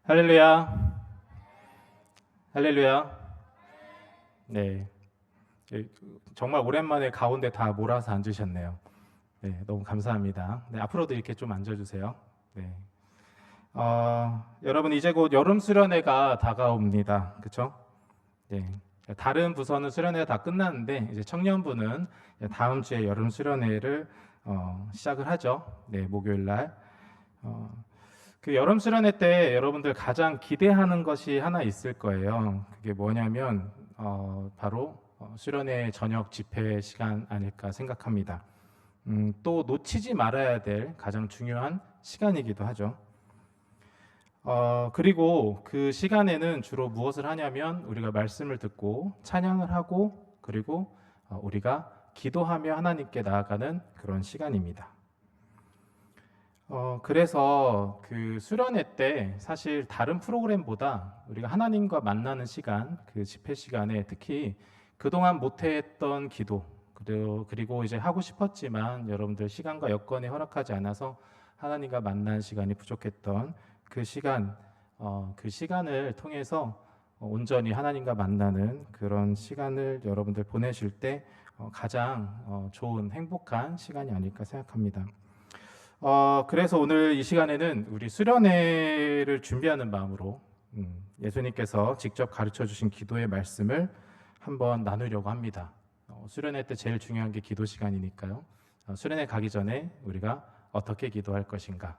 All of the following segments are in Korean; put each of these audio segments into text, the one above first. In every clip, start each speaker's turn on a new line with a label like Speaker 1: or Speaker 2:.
Speaker 1: 할렐루야. 할렐루야. 네. 예, 정말 오랜만에 가운데 다 몰아서 앉으셨네요. 네, 너무 감사합니다. 네, 앞으로도 이렇게 좀 앉아주세요. 네. 여러분 이제 곧 여름 수련회가 다가옵니다. 그렇죠? 네. 다른 부서는 수련회가 다 끝났는데 이제 청년부는 다음 주에 여름 수련회를 시작을 하죠. 네, 목요일 날. 어, 그 여름 수련회 때 여러분들 가장 기대하는 것이 하나 있을 거예요. 그게 뭐냐면 바로 수련회 저녁 집회 시간 아닐까 생각합니다. 또 놓치지 말아야 될 가장 중요한 시간이기도 하죠. 그리고 그 시간에는 주로 무엇을 하냐면 우리가 말씀을 듣고 찬양을 하고 그리고 우리가 기도하며 하나님께 나아가는 그런 시간입니다. 그래서 그 수련회 때 사실 다른 프로그램보다 우리가 하나님과 만나는 시간, 그 집회 시간에 특히 그동안 못했던 기도, 그리고 이제 하고 싶었지만 여러분들 시간과 여건이 허락하지 않아서 하나님과 만난 시간이 부족했던 그 시간, 그 시간을 통해서 온전히 하나님과 만나는 그런 시간을 여러분들 보내실 때 가장 좋은 행복한 시간이 아닐까 생각합니다. 그래서 오늘 이 시간에는 우리 수련회를 준비하는 마음으로 예수님께서 직접 가르쳐 주신 기도의 말씀을 한번 나누려고 합니다. 수련회 때 제일 중요한 게 기도 시간이니까요. 수련회 가기 전에 우리가 어떻게 기도할 것인가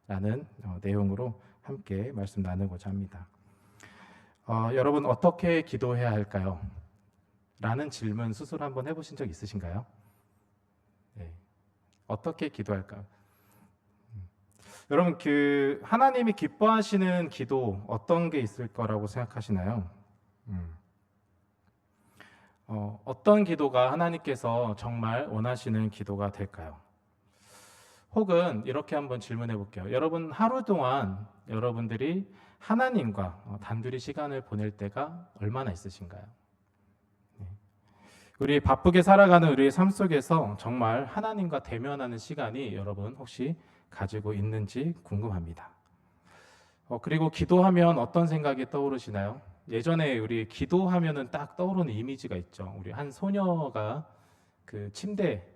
Speaker 1: 라는 내용으로 함께 말씀 나누고자 합니다. 여러분 어떻게 기도해야 할까요? 라는 질문 스스로 한번 해보신 적 있으신가요? 네. 어떻게 기도할까요? 여러분 그 하나님이 기뻐하시는 기도 어떤 게 있을 거라고 생각하시나요? 어떤 기도가 하나님께서 정말 원하시는 기도가 될까요? 혹은 이렇게 한번 질문해 볼게요. 여러분 하루 동안 여러분들이 하나님과 단둘이 시간을 보낼 때가 얼마나 있으신가요? 네. 우리 바쁘게 살아가는 우리의 삶 속에서 정말 하나님과 대면하는 시간이 여러분 혹시 가지고 있는지 궁금합니다. 그리고 기도하면 어떤 생각이 떠오르시나요? 예전에 우리 기도하면은 딱 떠오르는 이미지가 있죠. 우리 한 소녀가 그 침대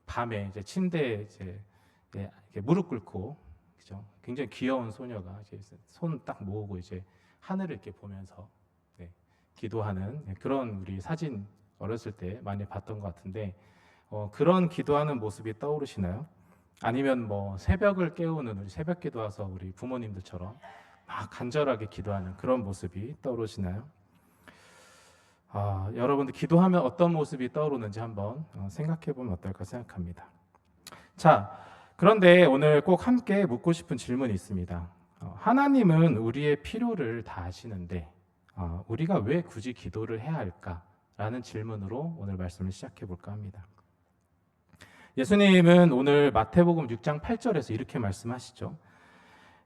Speaker 1: 밤에 이제 침대에 이제 이렇게 무릎 꿇고 그죠? 굉장히 귀여운 소녀가 이제 손 딱 모으고 이제 하늘을 이렇게 보면서 기도하는 그런 우리 사진 어렸을 때 많이 봤던 것 같은데 그런 기도하는 모습이 떠오르시나요? 아니면 뭐 새벽을 깨우는 우리 새벽 기도와서 우리 부모님들처럼 막 간절하게 기도하는 그런 모습이 떠오르시나요? 여러분들 기도하면 어떤 모습이 떠오르는지 한번 생각해 보면 어떨까 생각합니다. 자, 그런데 오늘 꼭 함께 묻고 싶은 질문이 있습니다. 하나님은 우리의 필요를 다 아시는데 우리가 왜 굳이 기도를 해야 할까라는 질문으로 오늘 말씀을 시작해 볼까 합니다. 예수님은 오늘 마태복음 6장 8절에서 이렇게 말씀하시죠.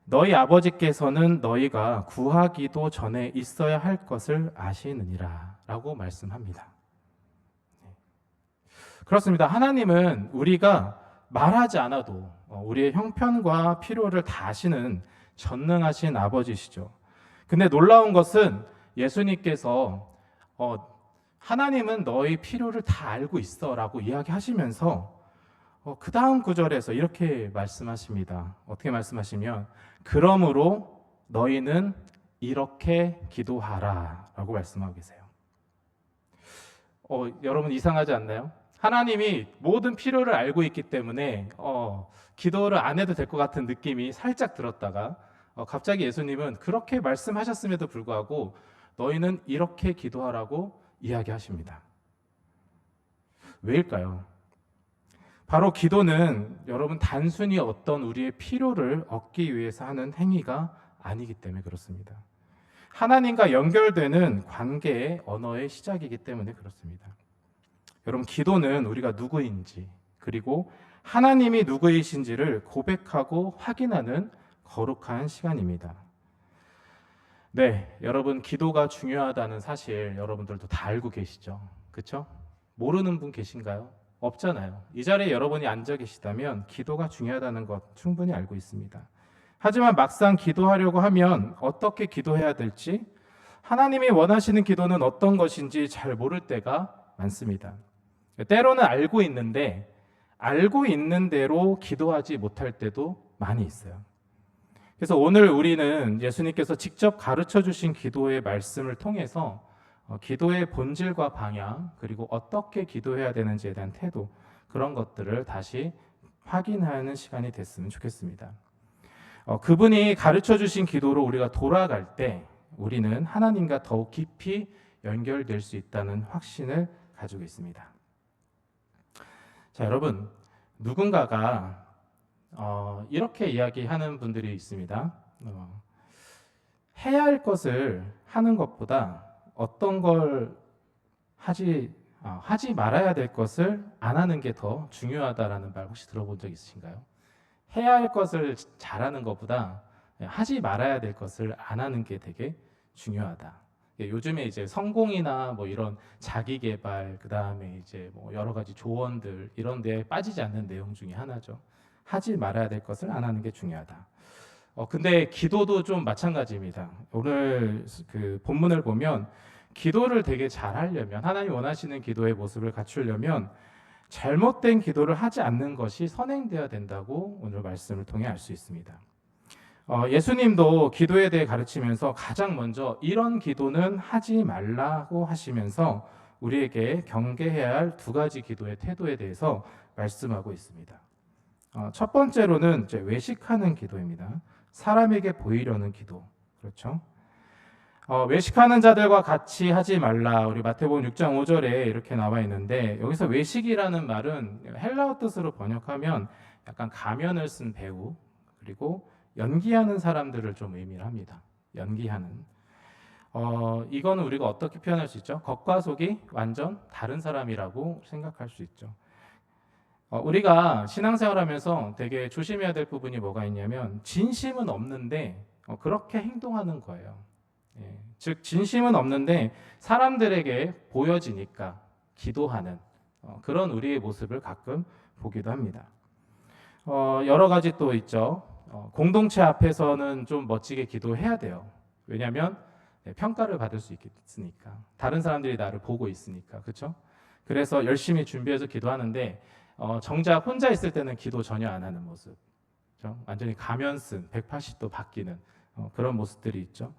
Speaker 1: 너희 아버지께서는 너희가 구하기도 전에 있어야 할 것을 아시느니라 라고 말씀합니다. 그렇습니다. 하나님은 우리가 말하지 않아도 우리의 형편과 필요를 다 아시는 전능하신 아버지시죠. 근데 놀라운 것은 예수님께서 하나님은 너희 필요를 다 알고 있어 라고 이야기하시면서 그 다음 구절에서 이렇게 말씀하십니다. 어떻게 말씀하시면 그러므로 너희는 이렇게 기도하라 라고 말씀하고 계세요. 여러분 이상하지 않나요? 하나님이 모든 필요를 알고 있기 때문에 기도를 안 해도 될 것 같은 느낌이 살짝 들었다가 갑자기 예수님은 그렇게 말씀하셨음에도 불구하고 너희는 이렇게 기도하라고 이야기하십니다. 왜일까요? 바로 기도는 여러분 단순히 어떤 우리의 필요를 얻기 위해서 하는 행위가 아니기 때문에 그렇습니다. 하나님과 연결되는 관계의 언어의 시작이기 때문에 그렇습니다. 여러분 기도는 우리가 누구인지 그리고 하나님이 누구이신지를 고백하고 확인하는 거룩한 시간입니다. 네, 여러분 기도가 중요하다는 사실 여러분들도 다 알고 계시죠? 그렇죠? 모르는 분 계신가요? 없잖아요. 이 자리에 여러분이 앉아 계시다면 기도가 중요하다는 것 충분히 알고 있습니다. 하지만 막상 기도하려고 하면 어떻게 기도해야 될지, 하나님이 원하시는 기도는 어떤 것인지 잘 모를 때가 많습니다. 때로는 알고 있는데 알고 있는 대로 기도하지 못할 때도 많이 있어요. 그래서 오늘 우리는 예수님께서 직접 가르쳐 주신 기도의 말씀을 통해서 기도의 본질과 방향, 그리고 어떻게 기도해야 되는지에 대한 태도, 그런 것들을 다시 확인하는 시간이 됐으면 좋겠습니다. 그분이 가르쳐 주신 기도로 우리가 돌아갈 때 우리는 하나님과 더욱 깊이 연결될 수 있다는 확신을 가지고 있습니다. 자, 여러분, 누군가가 이렇게 이야기하는 분들이 있습니다. 해야 할 것을 하는 것보다 어떤 걸 하지 말아야 될 것을 안 하는 게 더 중요하다라는 말 혹시 들어본 적 있으신가요? 해야 할 것을 잘하는 것보다 하지 말아야 될 것을 안 하는 게 되게 중요하다. 요즘에 이제 성공이나 뭐 이런 자기 개발, 그 다음에 이제 뭐 여러 가지 조언들 이런 데에 빠지지 않는 내용 중에 하나죠. 하지 말아야 될 것을 안 하는 게 중요하다. 근데 기도도 좀 마찬가지입니다. 오늘 그 본문을 보면 기도를 되게 잘 하려면, 하나님 원하시는 기도의 모습을 갖추려면 잘못된 기도를 하지 않는 것이 선행되어야 된다고 오늘 말씀을 통해 알 수 있습니다. 예수님도 기도에 대해 가르치면서 가장 먼저 이런 기도는 하지 말라고 하시면서 우리에게 경계해야 할 두 가지 기도의 태도에 대해서 말씀하고 있습니다. 첫 번째로는 이제 외식하는 기도입니다. 사람에게 보이려는 기도. 그렇죠? 외식하는 자들과 같이 하지 말라. 우리 마태복음 6장 5절에 이렇게 나와 있는데, 여기서 외식이라는 말은 헬라어 뜻으로 번역하면 약간 가면을 쓴 배우, 그리고 연기하는 사람들을 좀 의미를 합니다. 연기하는. 이거는 우리가 어떻게 표현할 수 있죠? 겉과 속이 완전 다른 사람이라고 생각할 수 있죠. 우리가 신앙생활하면서 되게 조심해야 될 부분이 뭐가 있냐면 진심은 없는데 그렇게 행동하는 거예요. 예, 즉 진심은 없는데 사람들에게 보여지니까 기도하는 그런 우리의 모습을 가끔 보기도 합니다. 여러 가지 또 있죠. 공동체 앞에서는 좀 멋지게 기도해야 돼요. 왜냐하면 평가를 받을 수 있으니까, 다른 사람들이 나를 보고 있으니까, 그렇죠? 그래서 열심히 준비해서 기도하는데 정작 혼자 있을 때는 기도 전혀 안 하는 모습, 그렇죠? 완전히 가면 쓴 180도 바뀌는 그런 모습들이 있죠.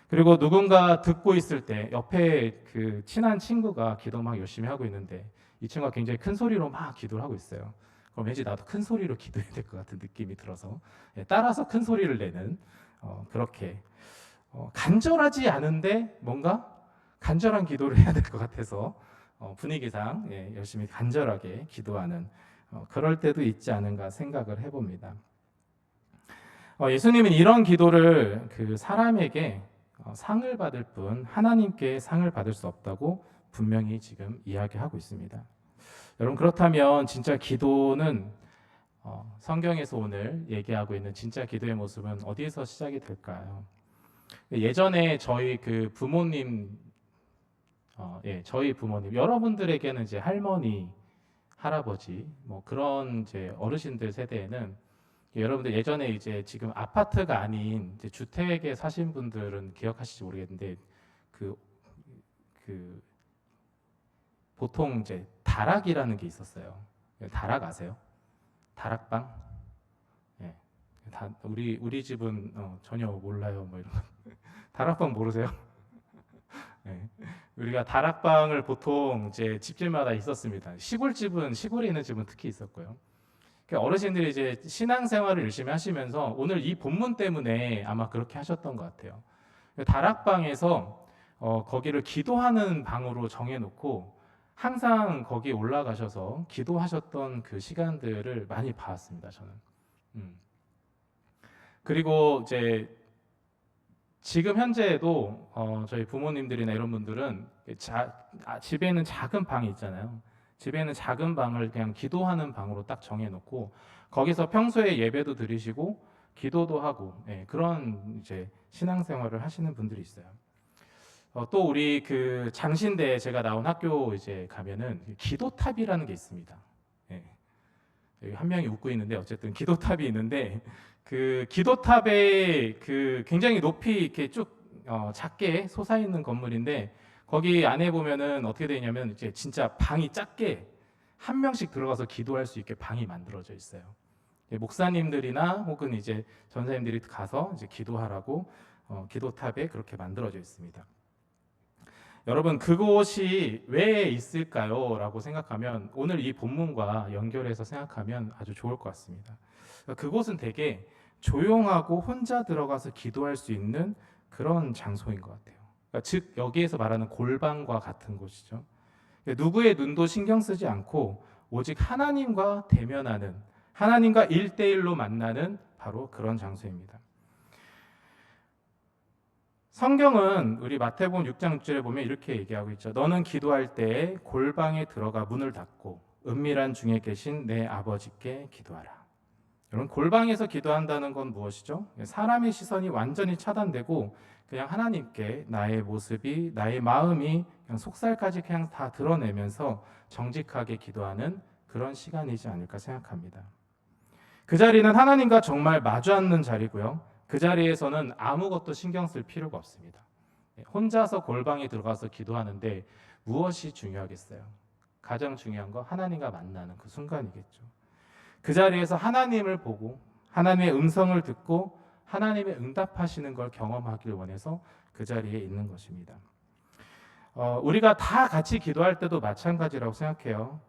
Speaker 1: 그리고 누군가 듣고 있을 때 옆에 그 친한 친구가 기도 막 열심히 하고 있는데 이 친구가 굉장히 큰 소리로 막 기도를 하고 있어요. 그럼 왠지 나도 큰 소리로 기도해야 될 것 같은 느낌이 들어서 따라서 큰 소리를 내는 그렇게 간절하지 않은데 뭔가 간절한 기도를 해야 될 것 같아서 분위기상 열심히 간절하게 기도하는 그럴 때도 있지 않은가 생각을 해봅니다. 예수님은 이런 기도를 그 사람에게 상을 받을 뿐 하나님께 상을 받을 수 없다고 분명히 지금 이야기하고 있습니다. 여러분, 그렇다면 진짜 기도는 성경에서 오늘 얘기하고 있는 진짜 기도의 모습은 어디에서 시작이 될까요? 예전에 저희 그 부모님, 저희 부모님, 여러분들에게는 이제 할머니, 할아버지, 뭐 그런 이제 어르신들 세대에는 여러분들 예전에 이제 지금 아파트가 아닌 이제 주택에 사신 분들은 기억하실지 모르겠는데 그 보통 이제 다락이라는 게 있었어요. 다락 아세요? 다락방? 예. 우리 집은 전혀 몰라요. 뭐 이런 다락방 모르세요? 예. 우리가 다락방을 보통 이제 집집마다 있었습니다. 시골집은 시골에 있는 집은 특히 있었고요. 어르신들이 이제 신앙생활을 열심히 하시면서 오늘 이 본문 때문에 아마 그렇게 하셨던 것 같아요. 다락방에서 거기를 기도하는 방으로 정해놓고 항상 거기에 올라가셔서 기도하셨던 그 시간들을 많이 봤습니다. 저는. 그리고 이제 지금 현재에도 저희 부모님들이나 이런 분들은 집에 있는 작은 방이 있잖아요. 집에 있는 작은 방을 그냥 기도하는 방으로 딱 정해놓고 거기서 평소에 예배도 드리시고 기도도 하고 그런 이제 신앙생활을 하시는 분들이 있어요. 또 우리 그 장신대에 제가 나온 학교 이제 가면은 기도탑이라는 게 있습니다. 예. 여기 한 명이 웃고 있는데 어쨌든 기도탑이 있는데 그 기도탑에 그 굉장히 높이 이렇게 쭉 작게 솟아 있는 건물인데 거기 안에 보면은 어떻게 되냐면 이제 진짜 방이 작게 한 명씩 들어가서 기도할 수 있게 방이 만들어져 있어요. 목사님들이나 혹은 이제 전사님들이 가서 이제 기도하라고 기도탑에 그렇게 만들어져 있습니다. 여러분 그곳이 왜 있을까요? 라고 생각하면 오늘 이 본문과 연결해서 생각하면 아주 좋을 것 같습니다. 그곳은 되게 조용하고 혼자 들어가서 기도할 수 있는 그런 장소인 것 같아요. 그러니까 즉 여기에서 말하는 골방과 같은 곳이죠. 누구의 눈도 신경 쓰지 않고 오직 하나님과 대면하는, 하나님과 1대1로 만나는 바로 그런 장소입니다. 성경은 우리 마태복음 6장 6절에 보면 이렇게 얘기하고 있죠. 너는 기도할 때에 골방에 들어가 문을 닫고 은밀한 중에 계신 내 아버지께 기도하라. 여러분 골방에서 기도한다는 건 무엇이죠? 사람의 시선이 완전히 차단되고 그냥 하나님께 나의 모습이, 나의 마음이 그냥 속살까지 그냥 다 드러내면서 정직하게 기도하는 그런 시간이지 않을까 생각합니다. 그 자리는 하나님과 정말 마주 앉는 자리고요. 그 자리에서는 아무것도 신경 쓸 필요가 없습니다. 혼자서 골방에 들어가서 기도하는데 무엇이 중요하겠어요? 가장 중요한 거 하나님과 만나는 그 순간이겠죠. 그 자리에서 하나님을 보고 하나님의 음성을 듣고 하나님의 응답하시는 걸 경험하길 원해서 그 자리에 있는 것입니다. 우리가 다 같이 기도할 때도 마찬가지라고 생각해요.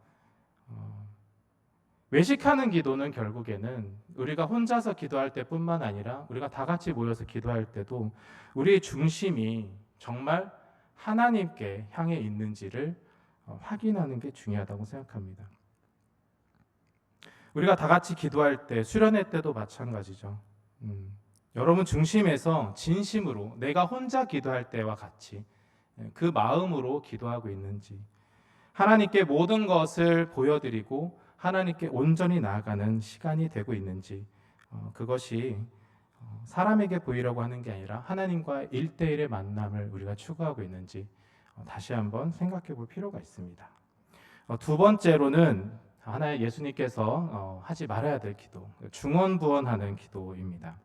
Speaker 1: 외식하는 기도는 결국에는 우리가 혼자서 기도할 때뿐만 아니라 우리가 다 같이 모여서 기도할 때도 우리의 중심이 정말 하나님께 향해 있는지를 확인하는 게 중요하다고 생각합니다. 우리가 다 같이 기도할 때, 수련회 때도 마찬가지죠. 여러분 중심에서 진심으로 내가 혼자 기도할 때와 같이 그 마음으로 기도하고 있는지, 하나님께 모든 것을 보여드리고 하나님께 온전히 나아가는 시간이 되고 있는지, 그것이 사람에게 보이려고 하는 게 아니라 하나님과 1대1의 만남을 우리가 추구하고 있는지 다시 한번 생각해 볼 필요가 있습니다. 두 번째로는 하나의 예수님께서 하지 말아야 될 기도, 중언부언하는 기도입니다.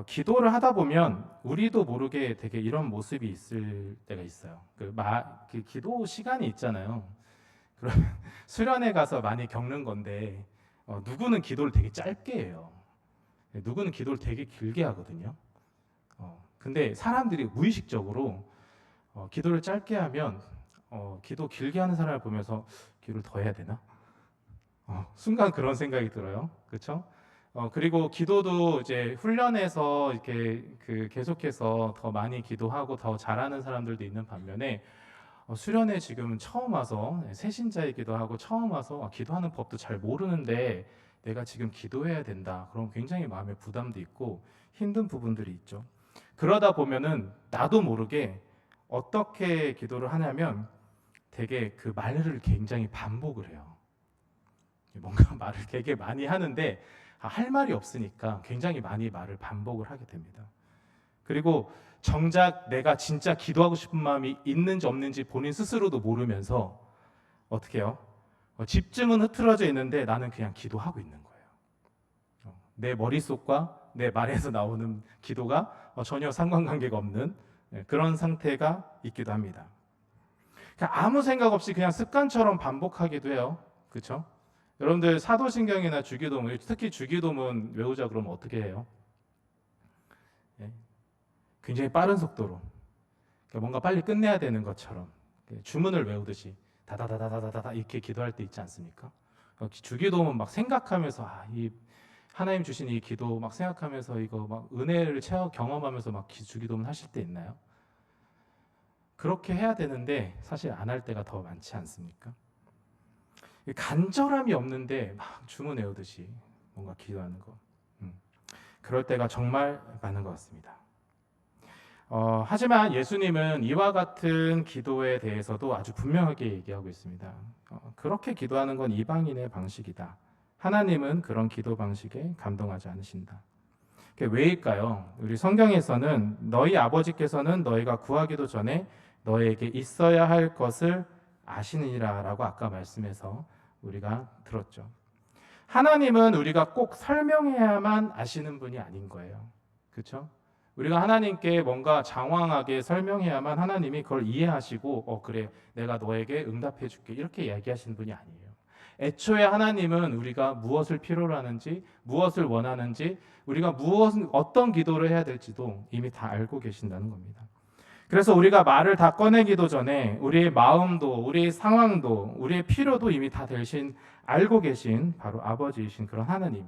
Speaker 1: 기도를 하다 보면 우리도 모르게 되게 이런 모습이 있을 때가 있어요. 그 기도 시간이 있잖아요. 그러면 수련회 가서 많이 겪는 건데 누구는 기도를 되게 짧게 해요. 누구는 기도를 되게 길게 하거든요. 근데 사람들이 무의식적으로 기도를 짧게 하면 기도 길게 하는 사람을 보면서 기도를 더 해야 되나? 순간 그런 생각이 들어요. 그렇죠? 그리고 기도도 이제 훈련해서 이렇게 계속해서 더 많이 기도하고 더 잘하는 사람들도 있는 반면에 수련회 지금 처음 와서 새신자이기도 하고 처음 와서 기도하는 법도 잘 모르는데 내가 지금 기도해야 된다. 그럼 굉장히 마음에 부담도 있고 힘든 부분들이 있죠. 그러다 보면은 나도 모르게 어떻게 기도를 하냐면 되게 그 말을 굉장히 반복을 해요. 뭔가 말을 되게 많이 하는데 할 말이 없으니까 굉장히 많이 말을 반복을 하게 됩니다. 그리고 정작 내가 진짜 기도하고 싶은 마음이 있는지 없는지 본인 스스로도 모르면서 어떻게 해요? 집중은 흐트러져 있는데 나는 그냥 기도하고 있는 거예요. 내 머릿속과 내 말에서 나오는 기도가 전혀 상관관계가 없는 그런 상태가 있기도 합니다. 아무 생각 없이 그냥 습관처럼 반복하기도 해요. 그렇죠? 여러분들 사도신경이나 주기도문, 특히 주기도문 외우자 그러면 어떻게 해요? 굉장히 빠른 속도로 뭔가 빨리 끝내야 되는 것처럼 주문을 외우듯이 다다다다다다다 이렇게 기도할 때 있지 않습니까? 주기도문 막 생각하면서 이 하나님 주신 이 기도 막 생각하면서 이거 막 은혜를 경험하면서 막 주기도문 하실 때 있나요? 그렇게 해야 되는데 사실 안 할 때가 더 많지 않습니까? 간절함이 없는데 막 주문 외우듯이 뭔가 기도하는 거, 그럴 때가 정말 많은 것 같습니다. 하지만 예수님은 이와 같은 기도에 대해서도 아주 분명하게 얘기하고 있습니다. 그렇게 기도하는 건 이방인의 방식이다. 하나님은 그런 기도 방식에 감동하지 않으신다. 그게 왜일까요? 우리 성경에서는 너희 아버지께서는 너희가 구하기도 전에 너에게 있어야 할 것을 아시느니라 라고 아까 말씀해서 우리가 들었죠. 하나님은 우리가 꼭 설명해야만 아시는 분이 아닌 거예요. 그렇죠? 우리가 하나님께 뭔가 장황하게 설명해야만 하나님이 그걸 이해하시고 그래 내가 너에게 응답해 줄게 이렇게 얘기하시는 분이 아니에요. 애초에 하나님은 우리가 무엇을 필요로 하는지 무엇을 원하는지 우리가 어떤 기도를 해야 될지도 이미 다 알고 계신다는 겁니다. 그래서 우리가 말을 다 꺼내기도 전에 우리의 마음도 우리의 상황도 우리의 필요도 이미 다 대신 알고 계신 바로 아버지이신 그런 하나님,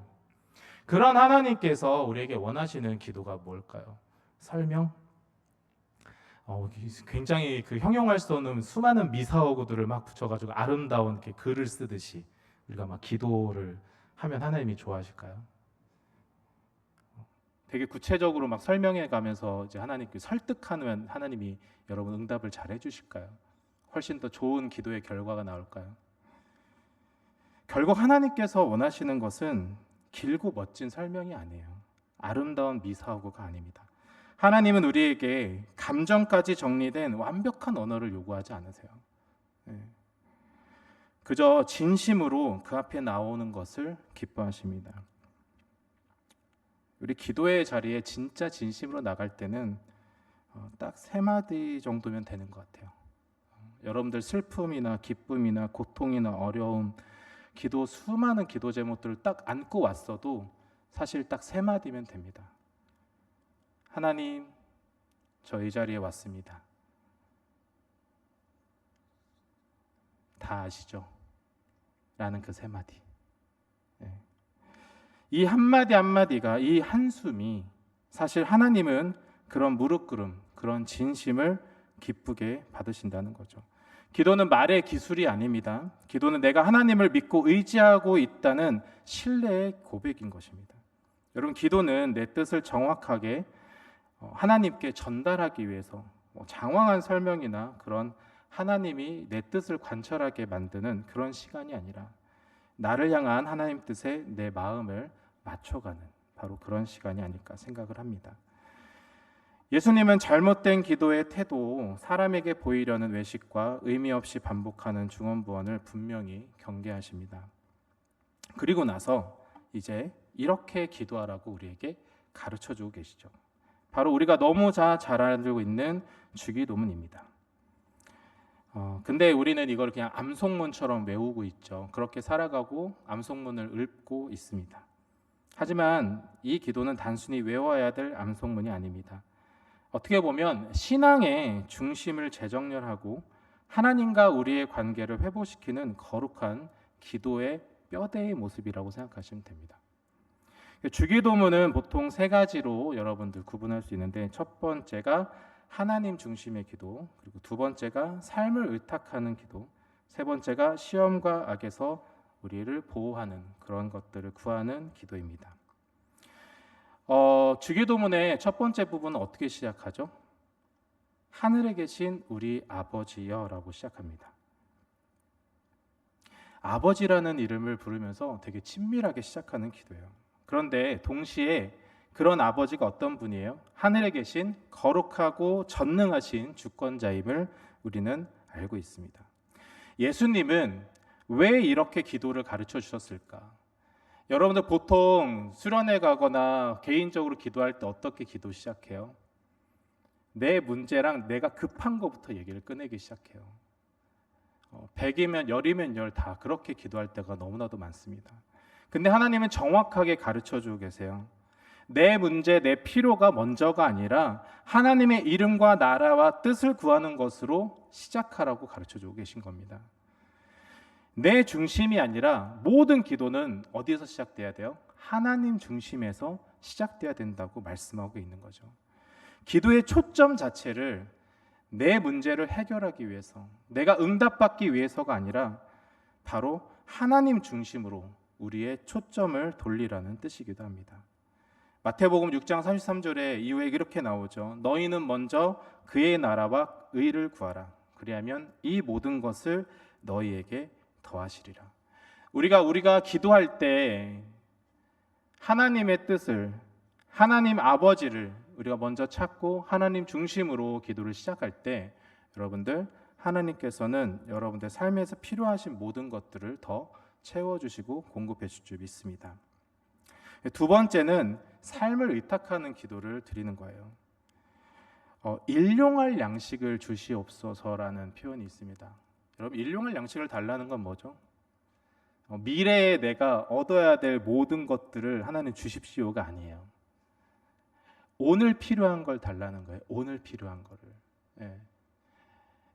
Speaker 1: 그런 하나님께서 우리에게 원하시는 기도가 뭘까요? 설명? 굉장히 그 형용할 수 없는 수많은 미사어구들을 막 붙여가지고 아름다운 이렇게 글을 쓰듯이 우리가 막 기도를 하면 하나님이 좋아하실까요? 되게 구체적으로 막 설명해 가면서 이제 하나님께 설득하면 하나님이 여러분 응답을 잘 해주실까요? 훨씬 더 좋은 기도의 결과가 나올까요? 결국 하나님께서 원하시는 것은 길고 멋진 설명이 아니에요. 아름다운 미사어구가 아닙니다. 하나님은 우리에게 감정까지 정리된 완벽한 언어를 요구하지 않으세요. 그저 진심으로 그 앞에 나오는 것을 기뻐하십니다. 우리 기도의 자리에 진짜 진심으로 나갈 때는 딱 3마디 정도면 되는 것 같아요. 여러분들 슬픔이나 기쁨이나 고통이나 어려움, 수많은 기도 제목들을 딱 안고 왔어도 사실 딱 3마디면 됩니다. 하나님, 저 이 자리에 왔습니다. 다 아시죠? 라는 그 3마디. 이 한마디 한마디가, 이 한숨이 사실 하나님은 그런 무릎 꿇음, 그런 진심을 기쁘게 받으신다는 거죠. 기도는 말의 기술이 아닙니다. 기도는 내가 하나님을 믿고 의지하고 있다는 신뢰의 고백인 것입니다. 여러분, 기도는 내 뜻을 정확하게 하나님께 전달하기 위해서 장황한 설명이나 그런 하나님이 내 뜻을 관철하게 만드는 그런 시간이 아니라 나를 향한 하나님 뜻에 내 마음을 맞춰가는 바로 그런 시간이 아닐까 생각을 합니다. 예수님은 잘못된 기도의 태도, 사람에게 보이려는 외식과 의미 없이 반복하는 중언부언을 분명히 경계하십니다. 그리고 나서 이제 이렇게 기도하라고 우리에게 가르쳐주고 계시죠. 바로 우리가 너무 잘 알고 있는 주기도문입니다. 근데 우리는 이걸 그냥 암송문처럼 외우고 있죠. 그렇게 살아가고 암송문을 읊고 있습니다. 하지만 이 기도는 단순히 외워야 될 암송문이 아닙니다. 어떻게 보면 신앙의 중심을 재정렬하고 하나님과 우리의 관계를 회복시키는 거룩한 기도의 뼈대의 모습이라고 생각하시면 됩니다. 주기도문은 보통 3가지로 여러분들 구분할 수 있는데, 첫 번째가 하나님 중심의 기도, 그리고 2번째가 삶을 의탁하는 기도, 3번째가 시험과 악에서 우리를 보호하는 그런 것들을 구하는 기도입니다. 주기도문의 첫 번째 부분은 어떻게 시작하죠? 하늘에 계신 우리 아버지여라고 시작합니다. 아버지라는 이름을 부르면서 되게 친밀하게 시작하는 기도예요. 그런데 동시에 그런 아버지가 어떤 분이에요? 하늘에 계신 거룩하고 전능하신 주권자임을 우리는 알고 있습니다. 예수님은 왜 이렇게 기도를 가르쳐 주셨을까? 여러분들 보통 수련회 가거나 개인적으로 기도할 때 어떻게 기도 시작해요? 내 문제랑 내가 급한 것부터 얘기를 꺼내기 시작해요. 100이면 10이면 10 다 그렇게 기도할 때가 너무나도 많습니다. 근데 하나님은 정확하게 가르쳐주고 계세요. 내 문제, 내 필요가 먼저가 아니라 하나님의 이름과 나라와 뜻을 구하는 것으로 시작하라고 가르쳐주고 계신 겁니다. 내 중심이 아니라 모든 기도는 어디에서 시작돼야 돼요? 하나님 중심에서 시작돼야 된다고 말씀하고 있는 거죠. 기도의 초점 자체를 내 문제를 해결하기 위해서, 내가 응답받기 위해서가 아니라 바로 하나님 중심으로 우리의 초점을 돌리라는 뜻이기도 합니다. 마태복음 6장 33절에 이후에 이렇게 나오죠. 너희는 먼저 그의 나라와 의를 구하라. 그리하면 이 모든 것을 너희에게 더하시리라. 우리가 기도할 때 하나님의 뜻을, 하나님 아버지를 우리가 먼저 찾고 하나님 중심으로 기도를 시작할 때 여러분들 하나님께서는 여러분들 삶에서 필요하신 모든 것들을 더 채워주시고 공급해 줄 줄 믿습니다. 두 번째는 삶을 의탁하는 기도를 드리는 거예요. 일용할 양식을 주시옵소서라는 표현이 있습니다. 여러분, 일용할 양식을 달라는 건 뭐죠? 미래에 내가 얻어야 될 모든 것들을 하나님 주십시오가 아니에요. 오늘 필요한 걸 달라는 거예요. 오늘 필요한 거를. 예.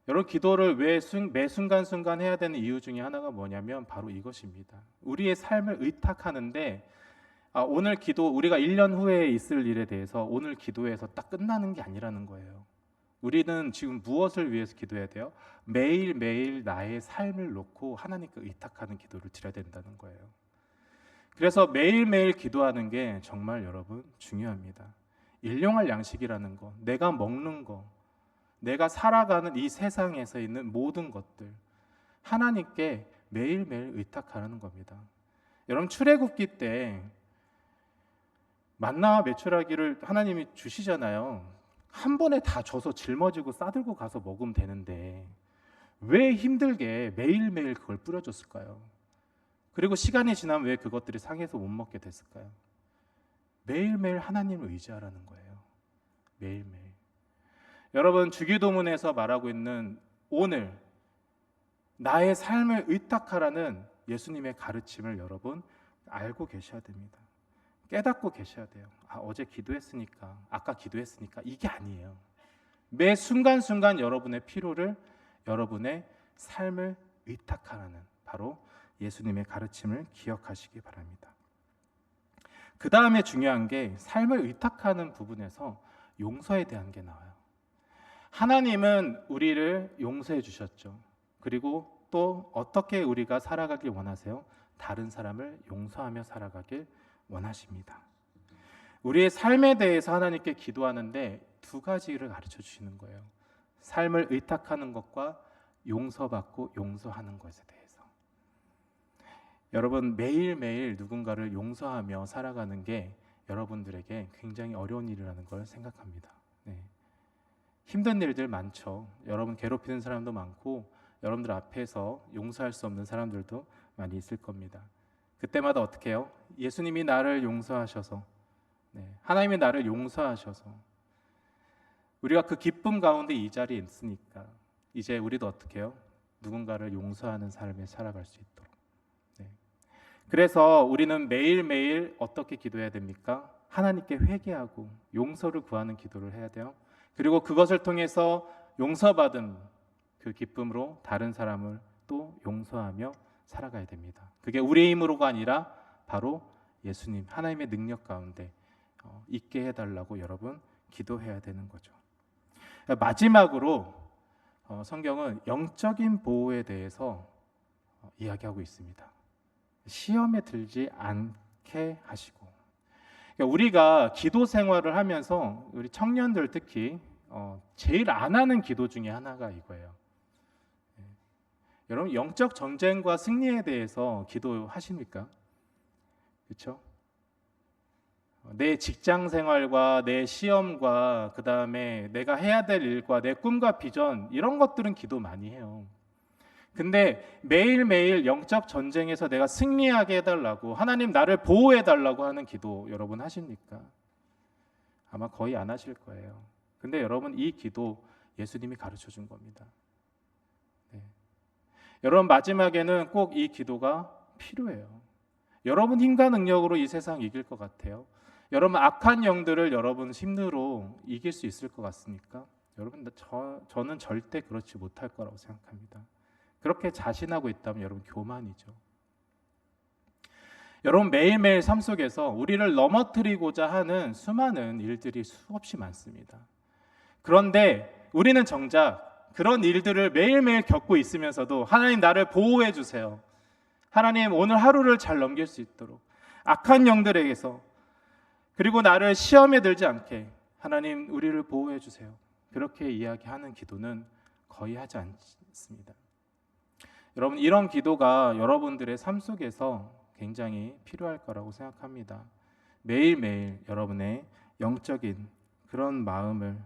Speaker 1: 여러분, 기도를 왜 매 순간순간 해야 되는 이유 중에 하나가 뭐냐면 바로 이것입니다. 우리의 삶을 의탁하는데 오늘 기도, 우리가 1년 후에 있을 일에 대해서 오늘 기도해서 딱 끝나는 게 아니라는 거예요. 우리는 지금 무엇을 위해서 기도해야 돼요? 매일매일 나의 삶을 놓고 하나님께 의탁하는 기도를 드려야 된다는 거예요. 그래서 매일매일 기도하는 게 정말 여러분 중요합니다. 일용할 양식이라는 거, 내가 먹는 거, 내가 살아가는 이 세상에서 있는 모든 것들 하나님께 매일매일 의탁하는 겁니다. 여러분, 출애굽기 때 만나와 메추라기를 하나님이 주시잖아요. 한 번에 다 줘서 짊어지고 싸들고 가서 먹으면 되는데 왜 힘들게 매일매일 그걸 뿌려줬을까요? 그리고 시간이 지나면 왜 그것들이 상해서 못 먹게 됐을까요? 매일매일 하나님을 의지하라는 거예요. 매일매일. 여러분, 주기도문에서 말하고 있는 오늘 나의 삶을 의탁하라는 예수님의 가르침을 여러분 알고 계셔야 됩니다. 깨닫고 계셔야 돼요. 어제 기도했으니까, 아까 기도했으니까 이게 아니에요. 매 순간순간 여러분의 필요를, 여러분의 삶을 의탁하라는 바로 예수님의 가르침을 기억하시기 바랍니다. 그 다음에 중요한 게 삶을 의탁하는 부분에서 용서에 대한 게 나와요. 하나님은 우리를 용서해 주셨죠. 그리고 또 어떻게 우리가 살아가길 원하세요? 다른 사람을 용서하며 살아가길 원하십니다. 우리의 삶에 대해서 하나님께 기도하는데 두 가지를 가르쳐 주시는 거예요. 삶을 의탁하는 것과 용서받고 용서하는 것에 대해서. 여러분, 매일매일 누군가를 용서하며 살아가는 게 여러분들에게 굉장히 어려운 일이라는 걸 생각합니다. 네. 힘든 일들 많죠. 여러분 괴롭히는 사람도 많고 여러분들 앞에서 용서할 수 없는 사람들도 많이 있을 겁니다. 그때마다 어떻게 해요? 예수님이 나를 용서하셔서, 하나님이 나를 용서하셔서 우리가 그 기쁨 가운데 이 자리에 있으니까 이제 우리도 어떻게 해요? 누군가를 용서하는 삶을 살아갈 수 있도록. 그래서 우리는 매일매일 어떻게 기도해야 됩니까? 하나님께 회개하고 용서를 구하는 기도를 해야 돼요. 그리고 그것을 통해서 용서받은 그 기쁨으로 다른 사람을 또 용서하며 살아가야 됩니다. 그게 우리의 힘으로가 아니라 바로 예수님, 하나님의 능력 가운데 있게 해달라고 여러분 기도해야 되는 거죠. 마지막으로 성경은 영적인 보호에 대해서 이야기하고 있습니다. 시험에 들지 않게 하시고. 그러니까 우리가 기도 생활을 하면서 우리 청년들 특히 제일 안 하는 기도 중에 하나가 이거예요. 여러분, 영적 전쟁과 승리에 대해서 기도하십니까? 그렇죠? 내 직장 생활과 내 시험과 그 다음에 내가 해야 될 일과 내 꿈과 비전 이런 것들은 기도 많이 해요. 근데 매일매일 영적 전쟁에서 내가 승리하게 해달라고, 하나님 나를 보호해달라고 하는 기도 여러분 하십니까? 아마 거의 안 하실 거예요. 근데 여러분, 이 기도 예수님이 가르쳐 준 겁니다. 여러분, 마지막에는 꼭 이 기도가 필요해요. 여러분 힘과 능력으로 이 세상 이길 것 같아요? 여러분, 악한 영들을 여러분 힘으로 이길 수 있을 것 같습니까? 여러분, 저는 절대 그렇지 못할 거라고 생각합니다. 그렇게 자신하고 있다면 여러분 교만이죠. 여러분, 매일매일 삶 속에서 우리를 넘어뜨리고자 하는 수많은 일들이 수없이 많습니다. 그런데 우리는 정작 그런 일들을 매일매일 겪고 있으면서도 하나님 나를 보호해 주세요. 하나님 오늘 하루를 잘 넘길 수 있도록 악한 영들에게서, 그리고 나를 시험에 들지 않게 하나님 우리를 보호해 주세요. 그렇게 이야기하는 기도는 거의 하지 않습니다. 여러분, 이런 기도가 여러분들의 삶 속에서 굉장히 필요할 거라고 생각합니다. 매일매일 여러분의 영적인 그런 마음을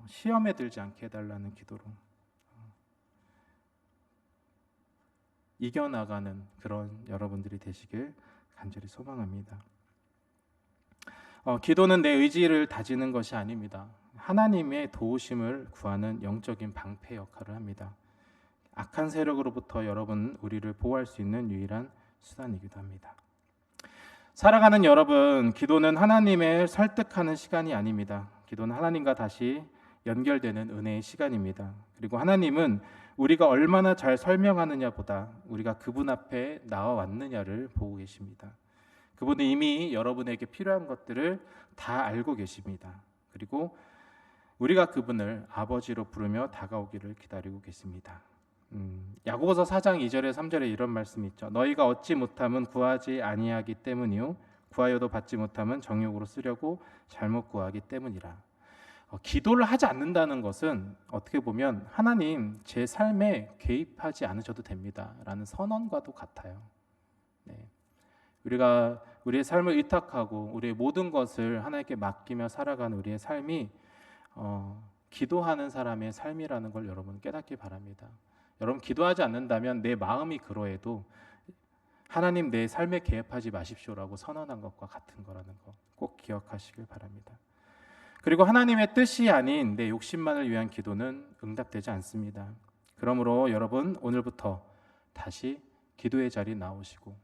Speaker 1: 시험에 들지 않게 해달라는 기도로 이겨나가는 그런 여러분들이 되시길 간절히 소망합니다. 기도는 내 의지를 다지는 것이 아닙니다. 하나님의 도우심을 구하는 영적인 방패 역할을 합니다. 악한 세력으로부터 우리를 보호할 수 있는 유일한 수단이기도 합니다. 살아가는 여러분, 기도는 하나님을 설득하는 시간이 아닙니다. 기도는 하나님과 다시 연결되는 은혜의 시간입니다. 그리고 하나님은 우리가 얼마나 잘 설명하느냐보다 우리가 그분 앞에 나와왔느냐를 보고 계십니다. 그분은 이미 여러분에게 필요한 것들을 다 알고 계십니다. 그리고 우리가 그분을 아버지로 부르며 다가오기를 기다리고 계십니다. 야고보서 4장 2절에 3절에 이런 말씀이 있죠. 너희가 얻지 못함은 구하지 아니하기 때문이요 구하여도 받지 못함은 정욕으로 쓰려고 잘못 구하기 때문이라. 기도를 하지 않는다는 것은 어떻게 보면 하나님 제 삶에 개입하지 않으셔도 됩니다 라는 선언과도 같아요. 우리가 우리의 삶을 의탁하고 우리의 모든 것을 하나님께 맡기며 살아가는 우리의 삶이 기도하는 사람의 삶이라는 걸 여러분 깨닫기 바랍니다. 여러분 기도하지 않는다면 내 마음이 그러해도 하나님 내 삶에 개입하지 마십시오라고 선언한 것과 같은 거라는 거 꼭 기억하시길 바랍니다. 그리고 하나님의 뜻이 아닌 내 욕심만을 위한 기도는 응답되지 않습니다. 그러므로 여러분 오늘부터 다시 기도의 자리에 나오시고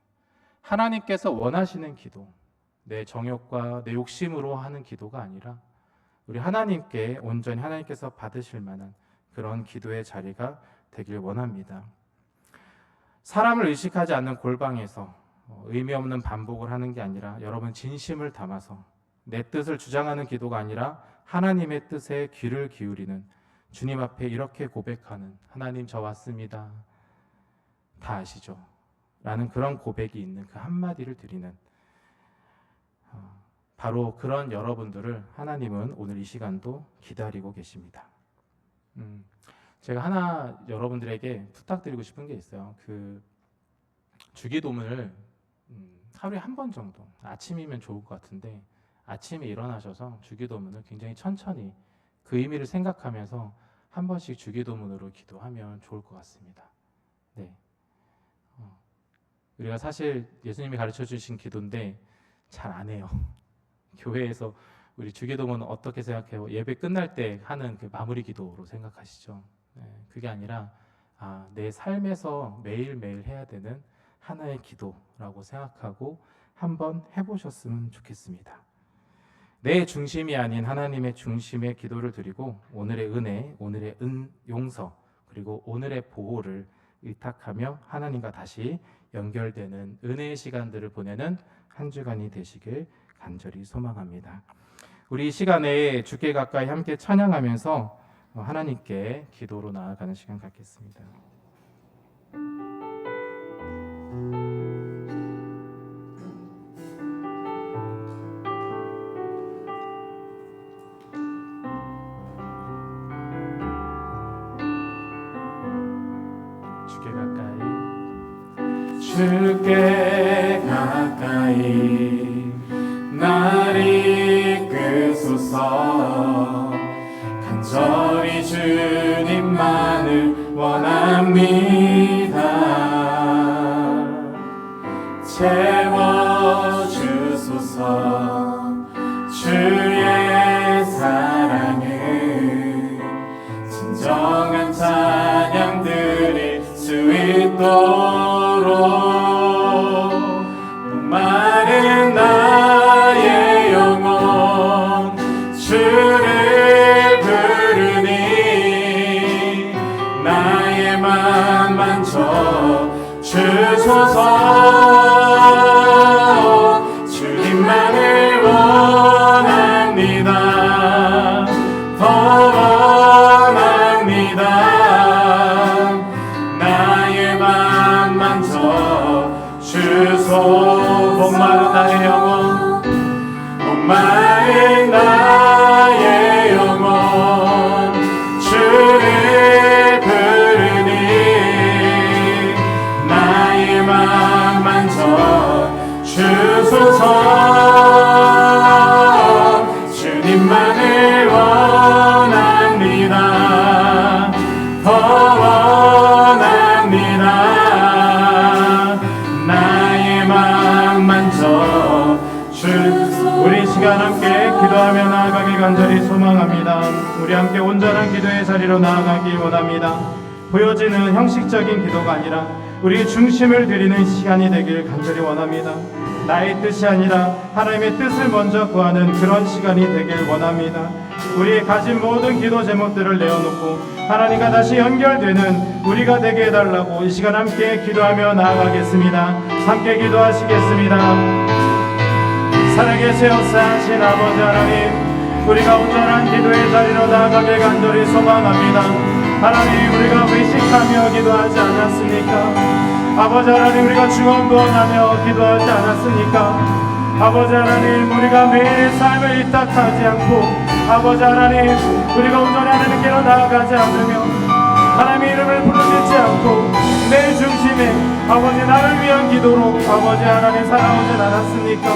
Speaker 1: 하나님께서 원하시는 기도, 내 정욕과 내 욕심으로 하는 기도가 아니라 우리 하나님께 온전히 하나님께서 받으실 만한 그런 기도의 자리가 되길 원합니다. 사람을 의식하지 않는 골방에서 의미 없는 반복을 하는 게 아니라 여러분 진심을 담아서 내 뜻을 주장하는 기도가 아니라 하나님의 뜻에 귀를 기울이는 주님 앞에 이렇게 고백하는 하나님 저 왔습니다. 다 아시죠? 라는 그런 고백이 있는 그 한마디를 드리는 바로 그런 여러분들을 하나님은 오늘 이 시간도 기다리고 계십니다. 제가 하나 여러분들에게 부탁드리고 싶은 게 있어요. 그 주기도문을 하루에 한 번 정도, 아침이면 좋을 것 같은데 아침에 일어나셔서 주기도문을 굉장히 천천히 그 의미를 생각하면서 한 번씩 주기도문으로 기도하면 좋을 것 같습니다. 네. 우리가 사실 예수님이 가르쳐 주신 기도인데 잘 안 해요. 교회에서 우리 주기도문은 어떻게 생각해요? 예배 끝날 때 하는 그 마무리 기도로 생각하시죠. 그게 아니라 내 삶에서 매일매일 해야 되는 하나의 기도라고 생각하고 한번 해보셨으면 좋겠습니다. 내 중심이 아닌 하나님의 중심의 기도를 드리고 오늘의 은혜, 오늘의 용서 그리고 오늘의 보호를 의탁하며 하나님과 다시 연결되는 은혜의 시간들을 보내는 한 주간이 되시길 간절히 소망합니다. 우리 이 시간에 주께 가까이 함께 찬양하면서 하나님께 기도로 나아가는 시간 갖겠습니다.
Speaker 2: 주께 가까이 날 이끄소서. 간절히 주님만을 원합니다. 채워주소서. 주의 사랑을 진정한 찬양 드릴 수 있도록 목마른 나의 영혼 주를 부르니 나의 맘 만져 주소서. 주님만을 원합니다. 더 원합니다. 나의 맘 만져 주소. 목마른 나의 영혼 목마른 나의 영혼 주를 부르니 나의 맘 만져 주소서. 주님만을 원합니다. 더 원합니다. 주소서.
Speaker 1: 우리 시간 함께 기도하며 나아가길 간절히 소망합니다. 우리 함께 온전한 기도의 자리로 나아가기 원합니다. 보여지는 형식적인 기도가 아니라 우리 중심을 드리는 시간이 되길 간절히 원합니다. 나의 뜻이 아니라 하나님의 뜻을 먼저 구하는 그런 시간이 되길 원합니다. 우리의 가진 모든 기도 제목들을 내어놓고 하나님과 다시 연결되는 우리가 되게 해달라고 이 시간 함께 기도하며 나아가겠습니다. 함께 기도하시겠습니다. 살아계신 역사하신 아버지 하나님, 우리가 온전한 기도의 자리로 나아가길 간절히 소망합니다. 하나님, 우리가 의식하며 기도하지 않았습니까? 아버지 하나님, 우리가 중언부언하며 기도하지 않았습니까? 아버지 하나님, 우리가 매일 삶을 이탁하지 않고 아버지 하나님, 우리가 온전히 하나님께로 나아가지 않으며 하나님의 이름을 부르짖지 않고 내 중심에 아버지 나를 위한 기도로 아버지 하나님 살아오진 않았습니까?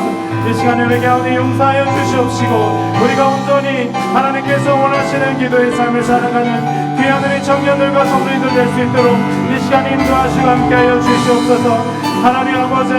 Speaker 1: 이 시간에 우리 가운데 용서하여 주시옵시고 우리가 온전히 하나님께서 원하시는 기도의 삶을 살아가는 귀한 우리 청년들과 성도님들 될 수 있도록 이 시간에 인도하시고 함께하여 주시옵소서. 하나님 아버지,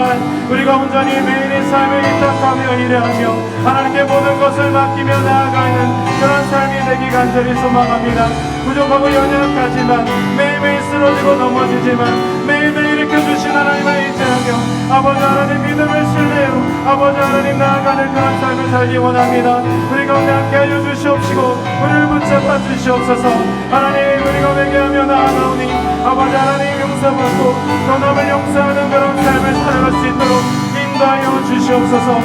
Speaker 1: 우리가 온전히 매일의 삶을 이탁하며 일하며 하나님께 모든 것을 맡기며 나아가는 그런 삶이 되기 간절히 소망합니다. 부족하고 연약하지만 매일매일 쓰러지고 넘어지지만 매일매일 일으켜주신 하나님을 의지하며 아버지 하나님 믿음을 신뢰로 아버지 하나님 나아가는 그런 삶을 살기 원합니다. 우리 가운데 함께하여 주시옵시고 우리를 붙잡아 주시옵소서. 하나님, 우리가 회개하며 나아가오니 아버지 하나님 용서받고 또 남을 용서하는 그런 삶을 살아갈 수 있도록 인도하여 주시옵소서.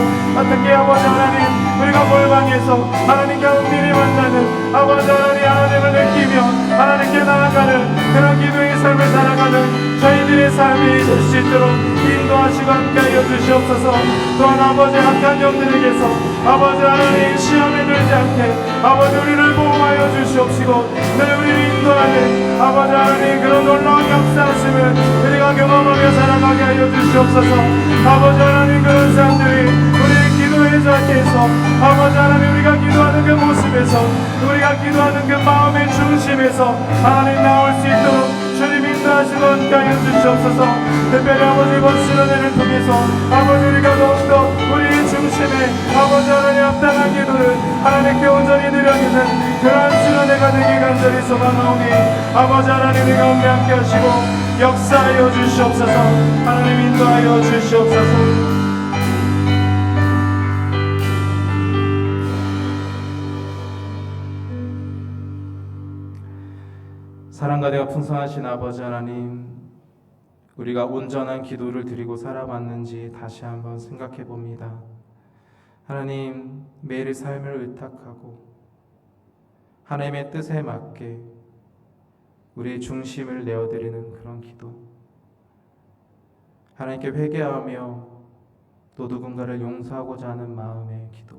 Speaker 1: 특히 아버지 하나님, 우리가 골방에서 하나님과 은밀히 만나는 아버지 하나님을 느끼며 하나님께 나아가는 그런 기도의 삶을 살아가는 저희들의 삶이 될 수 있도록 인도하시고 함께하여 주시옵소서. 또한 아버지 악한 영들에게서 아버지 하나님 시험에 들지 않게 아버지 우리를 보호하여 주시옵시고 우리를 인도하는 아버지 하나님 그런 놀라운 역사하심을 우리가 경험하며 살아가게 하여 주시옵소서. 아버지 하나님, 그런 사람들이 우리의 기도의 자리에서 아버지 하나님 우리가 기도하는 그 모습에서 우리가 기도하는 그 마음의 중심에서 하나님 나올 수 있도록 주님 인도하시고 함께하여 주시옵소서. 특별히 아버지 이번 수련회를 통해서 아버지 우리가 더욱더 우리의 중심에 아버지 하나님 합당한 기도를 하나님께 온전히 드려지는 그러한 수련회가 되기 간절히 소망하오니 아버지 하나님 우리 가운데 함께하시고 역사하여 주시옵소서. 하나님 인도하여 주시옵소서. 사랑과 대가 풍성하신 아버지 하나님, 우리가 온전한 기도를 드리고 살아왔는지 다시 한번 생각해 봅니다. 하나님, 매일의 삶을 의탁하고 하나님의 뜻에 맞게 우리의 중심을 내어드리는 그런 기도, 하나님께 회개하며 또 누군가를 용서하고자 하는 마음의 기도,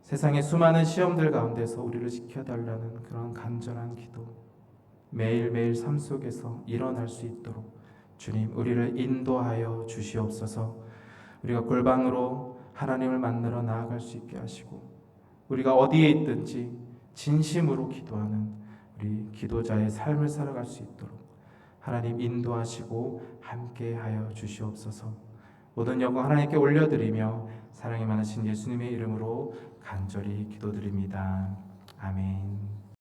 Speaker 1: 세상의 수많은 시험들 가운데서 우리를 지켜달라는 그런 간절한 기도, 매일매일 삶 속에서 일어날 수 있도록 주님 우리를 인도하여 주시옵소서. 우리가 골방으로 하나님을 만나러 나아갈 수 있게 하시고 우리가 어디에 있든지 진심으로 기도하는 우리 기도자의 삶을 살아갈 수 있도록 하나님 인도하시고 함께하여 주시옵소서. 모든 영광 하나님께 올려드리며 사랑이 많으신 예수님의 이름으로 간절히 기도드립니다. 아멘.